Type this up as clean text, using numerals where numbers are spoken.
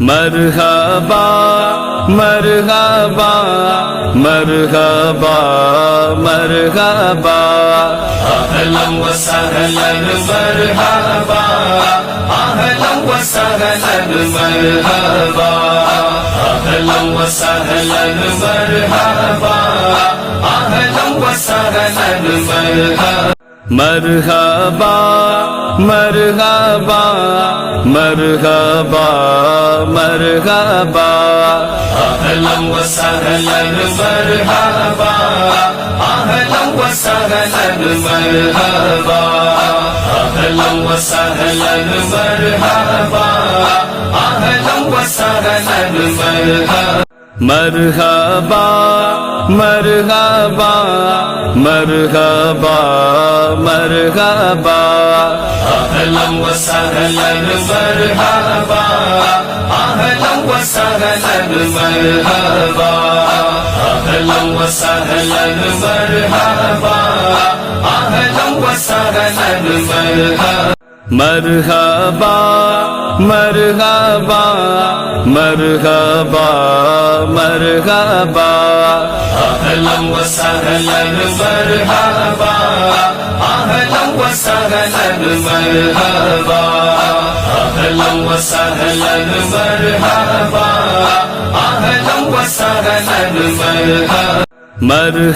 مرحبا مرحبا مرحبا مرحبا اهلا وسهلا مرحبا اهلا وسهلا مرحبا اهلا وسهلا مرحبا اهلا وسهلا مرحبا مرحبا مرحبا مرحبا مرحبا اهلا وسهلا مرحبا اهلا وسهلا مرحبا اهلا وسهلا مرحبا اهلا وسهلا مرحبا مرحبا مرحبا مرحبا مرحبا اهلا وسهلا مرحبا اهلا وسهلا مرحبا اهلا وسهلا مرحبا اهلا وسهلا مرحبا مرحبا مرحبا مرحبا مرحبا اهلا وسهلا مرحبا اهلا وسهلا مرحبا اهلا وسهلا مرحبا اهلا وسهلا مرحبا مرحبا